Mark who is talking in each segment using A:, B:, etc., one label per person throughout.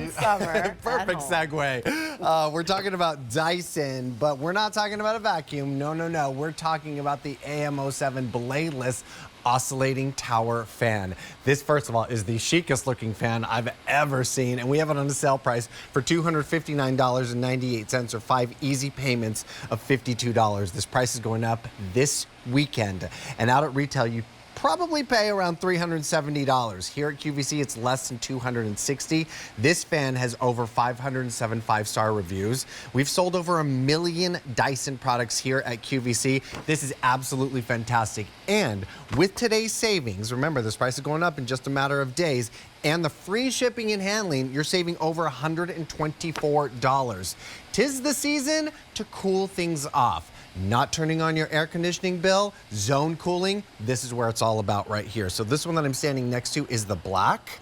A: in summer.
B: Perfect segue. We're talking about Dyson, but we're not talking about a vacuum. No, no, no. We're talking about the AM07 Bladeless Oscillating Tower Fan. This, first of all, is the chicest looking fan I've ever seen, and we have it on a sale price for $259.98, or 5 easy payments of $52. This price is going up this weekend, and out at retail, you probably pay around $370. Here at QVC, it's less than $260. This fan has over 507 5-star reviews. We've sold over 1 million Dyson products here at QVC. This is absolutely fantastic. And with today's savings, remember this price is going up in just a matter of days, and the free shipping and handling, you're saving over $124. 'Tis the season to cool things off. Not turning on your air conditioning bill, zone cooling, this is where it's all about right here. So this one that I'm standing next to is the black.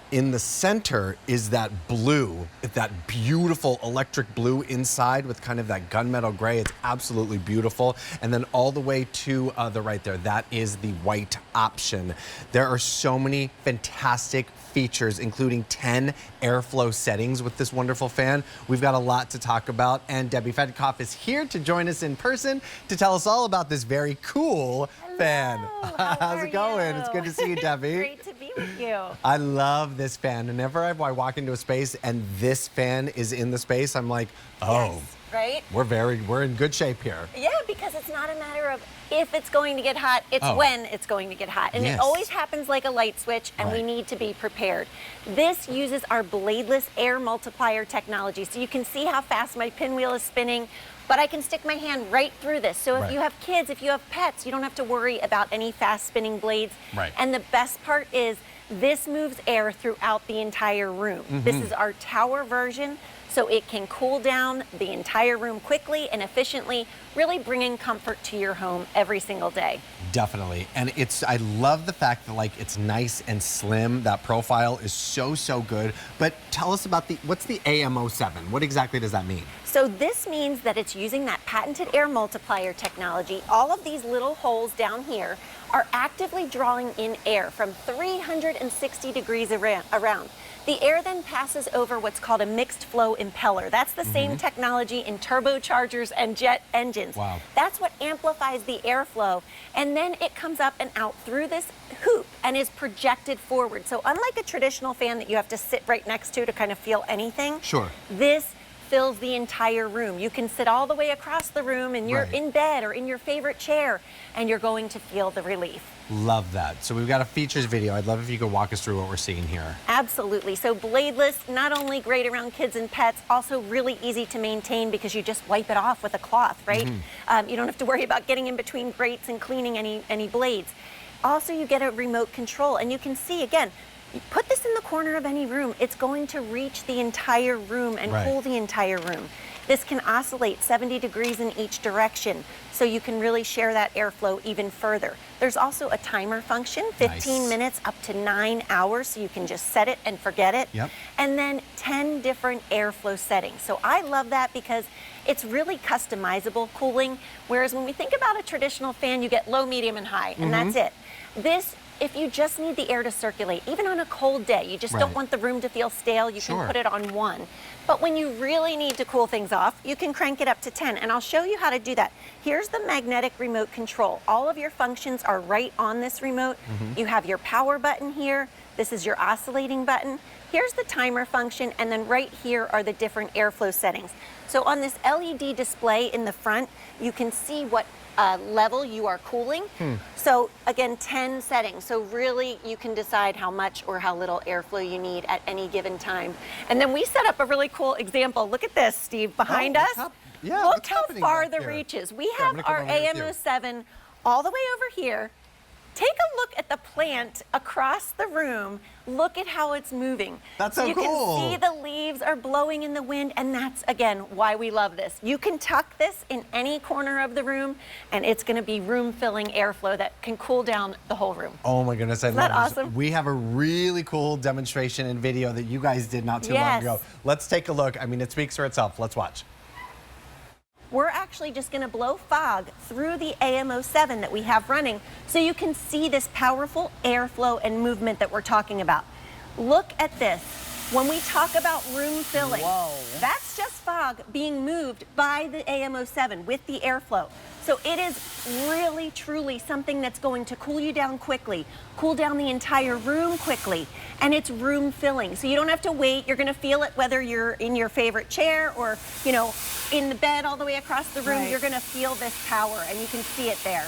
B: In the center is that blue, that beautiful electric blue inside with kind of that gunmetal gray. It's absolutely beautiful. And then all the way to the right there, that is the white option. There are so many fantastic features, including 10 airflow settings with this wonderful fan. We've got a lot to talk about, and Debbie Fedkoff is here to join us in person to tell us all about this very cool fan. How's it going? It's good to see you, Debbie.
A: Great to be with you.
B: I love this fan. Whenever I walk into a space and this fan is in the space, I'm like, oh,
A: yes, right?
B: We're in good shape here.
A: Yeah, because it's not a matter of if it's going to get hot, it's when it's going to get hot. And it always happens like a light switch, and we need to be prepared. This uses our bladeless air multiplier technology. So you can see how fast my pinwheel is spinning, but I can stick my hand right through this. So if you have kids, if you have pets, you don't have to worry about any fast spinning blades. And the best part is this moves air throughout the entire room. This is our tower version, so it can cool down the entire room quickly and efficiently, really bringing comfort to your home every single day.
B: Definitely. And I love the fact that it's nice and slim. That profile is so good. But tell us about what's the AM07? What exactly does that mean?
A: So this means that it's using that patented air multiplier technology. All of these little holes down here are actively drawing in air from 360 degrees around. The air then passes over what's called a mixed flow impeller. That's the same technology in turbochargers and jet engines.
B: Wow.
A: That's what amplifies the airflow. And then it comes up and out through this hoop and is projected forward. So unlike a traditional fan that you have to sit right next to kind of feel anything, this fills the entire room. You can sit all the way across the room and you're in bed or in your favorite chair, and you're going to feel the relief.
B: Love that. So we've got a features video. I'd love if you could walk us through what we're seeing here.
A: Absolutely. So bladeless, not only great around kids and pets, also really easy to maintain because you just wipe it off with a cloth, right? You don't have to worry about getting in between grates and cleaning any blades. Also, you get a remote control, and you can see, again, you put this in the corner of any room, it's going to reach the entire room and cool the entire room. This can oscillate 70 degrees in each direction, so you can really share that airflow even further. There's also a timer function, 15 minutes up to 9 hours, so you can just set it and forget it. And then 10 different airflow settings. So I love that because it's really customizable cooling, whereas when we think about a traditional fan, you get low, medium, and high, and that's it. This, if you just need the air to circulate, even on a cold day, you just don't want the room to feel stale, you can put it on 1. But when you really need to cool things off, you can crank it up to 10, and I'll show you how to do that. Here's the magnetic remote control. All of your functions are right on this remote. You have your power button here. This is your oscillating button. Here's the timer function, and then right here are the different airflow settings. So on this LED display in the front, you can see what level you are cooling. So again, 10 settings. So really you can decide how much or how little airflow you need at any given time. And then we set up a really cool example. Look at this, Steve, behind us. Look how far the reach is. We have our AM07 all the way over here. Take a look at the plant across the room. Look at how it's moving.
B: That's so cool.
A: You can see the leaves are blowing in the wind, and that's, again, why we love this. You can tuck this in any corner of the room, and it's going to be room-filling airflow that can cool down the whole room.
B: Oh my goodness, I love this.
A: Isn't that awesome?
B: We have a really cool demonstration and video that you guys did not too long ago. Let's take a look. I mean, it speaks for itself. Let's watch.
A: We're actually just going to blow fog through the AM07 that we have running so you can see this powerful airflow and movement that we're talking about. Look at this. When we talk about room filling,
C: Whoa.
A: that's just fog being moved by the AM07 with the airflow. So it is really, truly something that's going to cool you down quickly, cool down the entire room quickly, and it's room filling. So you don't have to wait. You're going to feel it whether you're in your favorite chair or, you know, in the bed all the way across the room.
C: Right.
A: You're going to feel this power, and you can see it there.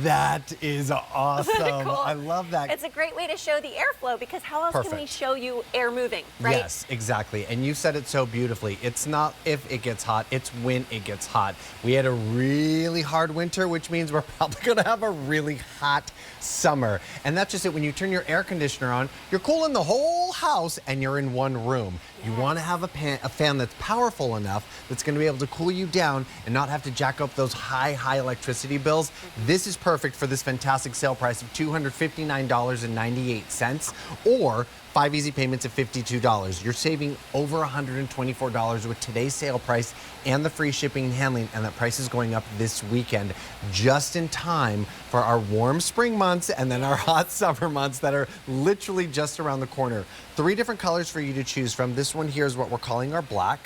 B: That is awesome.
A: Cool.
B: I love that.
A: It's a great way to show the airflow, because how else can we
B: Perfect.
A: show you air moving, right?
B: Yes, exactly. And you said it so beautifully. It's not if it gets hot, it's when it gets hot. We had a really hard winter, which means we're probably going to have a really hot summer. And that's just it. When you turn your air conditioner on, you're cooling the whole house and you're in one room. You want to have a fan that's powerful enough that's going to be able to cool you down and not have to jack up those high electricity bills. This is perfect for this fantastic sale price of $259.98 or 5 easy payments of $52. You're saving over $124 with today's sale price and the free shipping and handling, and that price is going up this weekend just in time for our warm spring months and then our hot summer months that are literally just around the corner. 3 different colors for you to choose from. This one here is what we're calling our black.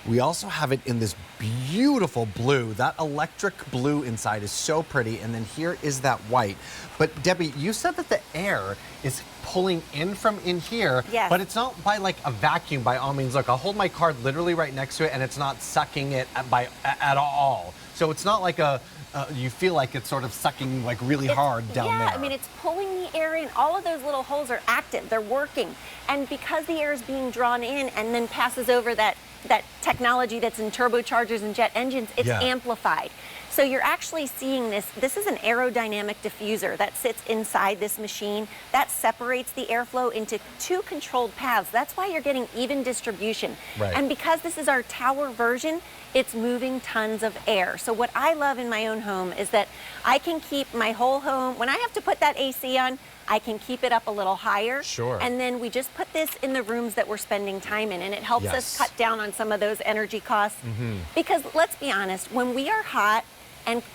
B: We also have it in this beautiful blue. That electric blue inside is so pretty. And then here is that white. But Debbie, you said that the air is pulling in from in here,
A: yes.
B: But it's not by like a vacuum by all means. Look, I'll hold my card literally right next to it and it's not sucking it at all. So it's not like you feel like it's sort of sucking like really hard down there.
A: Yeah, I mean, it's pulling the air in. All of those little holes are active, they're working. And because the air is being drawn in and then passes over that technology that's in turbochargers and jet engines, it's amplified. So you're actually seeing this. This is an aerodynamic diffuser that sits inside this machine that separates the airflow into 2 controlled paths. That's why you're getting even distribution.
B: Right.
A: And because this is our tower version, it's moving tons of air. So what I love in my own home is that I can keep my whole home, when I have to put that AC on, I can keep it up a little higher.
B: Sure.
A: And then we just put this in the rooms that we're spending time in, and it helps us cut down on some of those energy costs. Because let's be honest, when we are hot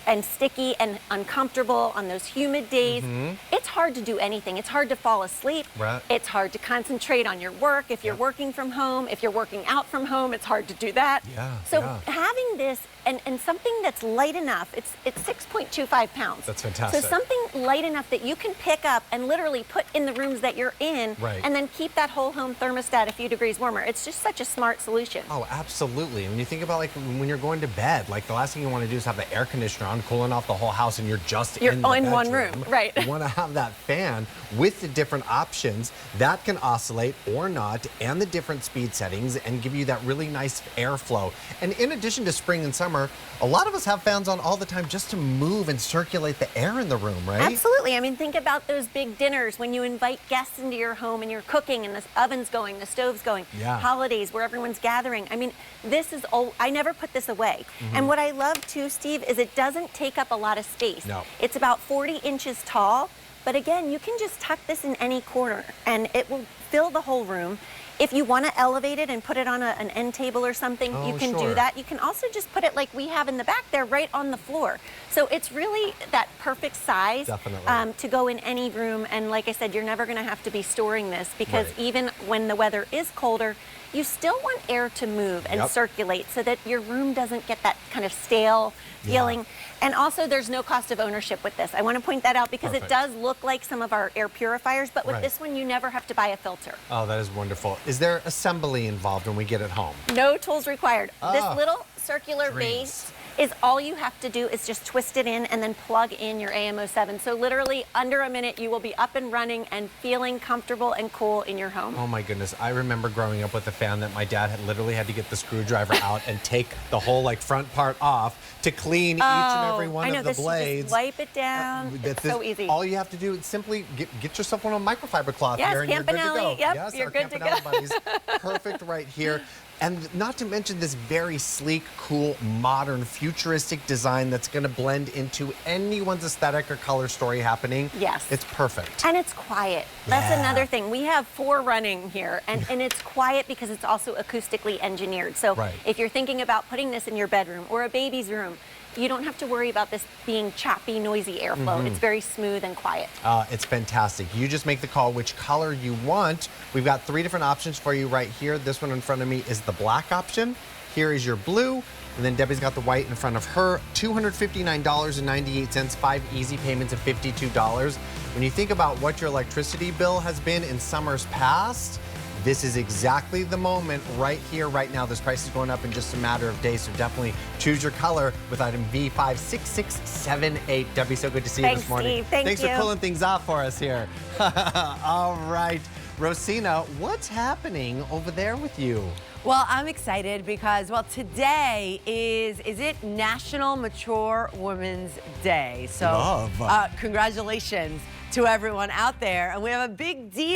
A: and sticky and uncomfortable on those humid days, it's hard to do anything. It's hard to fall asleep.
B: Right.
A: It's hard to concentrate on your work. If you're working from home, if you're working out from home, it's hard to do that. So having this and something that's light enough, it's 6.25 pounds.
B: That's fantastic.
A: So something light enough that you can pick up and literally put in the rooms that you're in, and then keep that whole home thermostat a few degrees warmer. It's just such a smart solution.
B: Oh, absolutely. When you think about like when you're going to bed, like the last thing you want to do is have the air conditioner on, cooling off the whole house, and you're just in the bedroom.
A: one room, right?
B: You want to have that fan with the different options that can oscillate or not, and the different speed settings, and give you that really nice airflow. And in addition to spring and summer, a lot of us have fans on all the time just to move and circulate the air in the room, right?
A: Absolutely. I mean, think about those big dinners when you invite guests into your home and you're cooking and the oven's going, the stove's going. Holidays where everyone's gathering. I mean, this is I never put this away. And what I love too, Steve, is it doesn't take up a lot of space.
B: No.
A: It's about 40 inches tall, but again, you can just tuck this in any corner and it will fill the whole room. If you want to elevate it and put it on an end table or something, you can do that. You can also just put it like we have in the back there, right on the floor. So it's really that perfect size to go in any room. And like I said, you're never going to have to be storing this, because even when the weather is colder, you still want air to move and circulate so that your room doesn't get that kind of stale feeling. And also, there's no cost of ownership with this. I want to point that out because it does look like some of our air purifiers, but with this one, you never have to buy a filter.
B: Oh, that is wonderful. Is there assembly involved when we get it home?
A: No tools required. This little circular base is all you have to do is just twist it in and then plug in your AM07. So literally under a minute, you will be up and running and feeling comfortable and cool in your home.
B: Oh my goodness. I remember growing up with a fan that my dad had literally had to get the screwdriver out and take the whole like front part off to clean each and every one of the blades.
A: Just wipe it down. It's so easy.
B: All you have to do is simply get yourself one of microfiber cloth here and you're good to go.
A: Yep, you're good to go.
B: Buddies. Perfect right here. And not to mention this very sleek, cool, modern, futuristic design that's going to blend into anyone's aesthetic or color story happening.
A: Yes.
B: It's perfect.
A: And it's quiet. That's another thing. We have 4 running here, and it's quiet because it's also acoustically engineered. So if you're thinking about putting this in your bedroom or a baby's room, you don't have to worry about this being choppy, noisy airflow. It's very smooth and quiet.
B: It's fantastic. You just make the call which color you want. We've got 3 different options for you right here. This one in front of me is the black option. Here is your blue. And then Debbie's got the white in front of her. $259.98, 5 easy payments of $52. When you think about what your electricity bill has been in summers past, this is exactly the moment right here, right now. This price is going up in just a matter of days, so definitely choose your color with item V56678. Debbie, so good to see you this morning.
A: Steve. Thanks
B: for pulling things off for us here. All right, Rosina, what's happening over there with you?
C: Well, I'm excited because, well, today is it National Mature Women's Day. So,
B: Love.
C: Congratulations to everyone out there. And we have a big deal.